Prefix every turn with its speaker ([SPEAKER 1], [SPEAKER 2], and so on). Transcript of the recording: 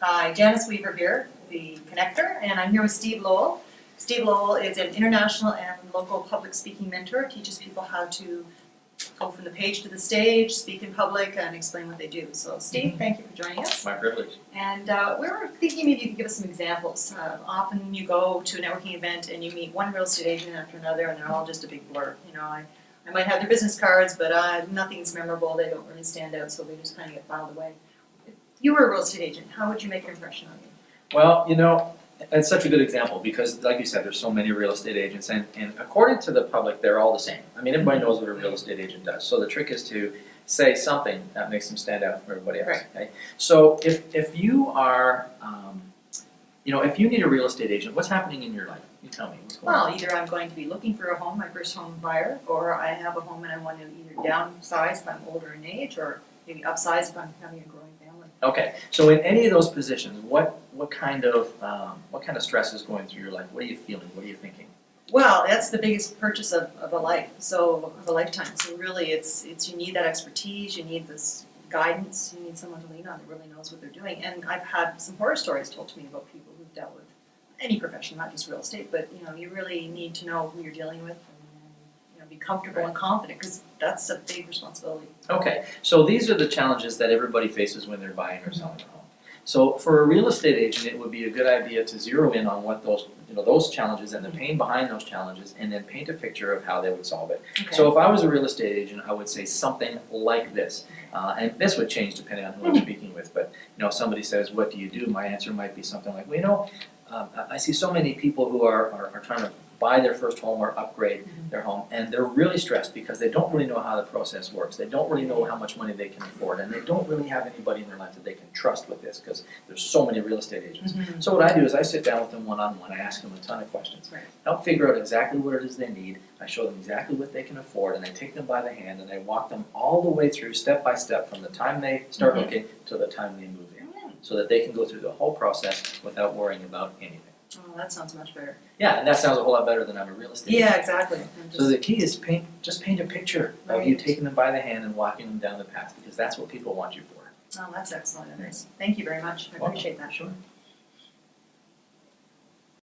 [SPEAKER 1] Hi, Janis Weaver here, the connector, and I'm here with Steve Lowell. Steve Lowell is an international and local public speaking mentor, teaches people how to go from the page to the stage, speak in public, and explain what they do. So Steve, thank you for joining us.
[SPEAKER 2] My privilege.
[SPEAKER 1] And we were thinking maybe you could give us some examples. Often you go to a networking event and you meet one real estate agent after another, and they're all just a big blur. You know, I might have their business cards, but nothing's memorable. They don't really stand out, so they just kind of get filed away. If you were a real estate agent, how would you make an impression on you?
[SPEAKER 2] Well, you know, it's such a good example because, like you said, there's so many real estate agents, and according to the public, they're all the same. I mean, everybody knows what a real estate agent does. So the trick is to say something that makes them stand out from everybody else.
[SPEAKER 1] Right.
[SPEAKER 2] Okay? So if you are, if you need a real estate agent, what's happening in your life? You tell me. What's going on?
[SPEAKER 1] Well, either I'm going to be looking for a home, my first home buyer, or I have a home and I want to either downsize if I'm older in age, or maybe upsize if I'm having a growing family.
[SPEAKER 2] Okay, so in any of those positions, what kind of stress is going through your life? What are you feeling? What are you thinking?
[SPEAKER 1] Well, that's the biggest purchase of a life, so of a lifetime. So really, it's you need that expertise, you need this guidance, you need someone to lean on that really knows what they're doing. And I've had some horror stories told to me about people who've dealt with any profession, not just real estate, but you really need to know who you're dealing with, and be comfortable and confident, because that's a big responsibility.
[SPEAKER 2] Okay, so these are the challenges that everybody faces when they're buying or selling a home. So for a real estate agent, it would be a good idea to zero in on what those challenges and the pain behind those challenges, and then paint a picture of how they would solve it.
[SPEAKER 1] Okay.
[SPEAKER 2] So if I was a real estate agent, I would say something like this, and this would change depending on who I'm speaking with. But if somebody says, "What do you do?" my answer might be something like, "Well, I see so many people who are trying to buy their first home or upgrade their home, and they're really stressed because they don't really know how the process works. They don't really know how much money they can afford, and they don't really have anybody in their life that they can trust with this because there's so many real estate agents." So what I do is I sit down with them one-on-one. I ask them a ton of questions.
[SPEAKER 1] Right.
[SPEAKER 2] Help figure out exactly what it is they need. I show them exactly what they can afford, and I take them by the hand and I walk them all the way through step by step from the time they start looking to the time they move in, so that they can go through the whole process without worrying about anything.
[SPEAKER 1] Oh, that sounds much better.
[SPEAKER 2] Yeah, and that sounds a whole lot better than I'm a real estate agent.
[SPEAKER 1] Yeah, exactly.
[SPEAKER 2] So the key is just paint a picture of you taking them by the hand and walking them down the path, because that's what people want you for.
[SPEAKER 1] Oh, that's excellent. Thank you very much. I appreciate that.
[SPEAKER 2] Sure.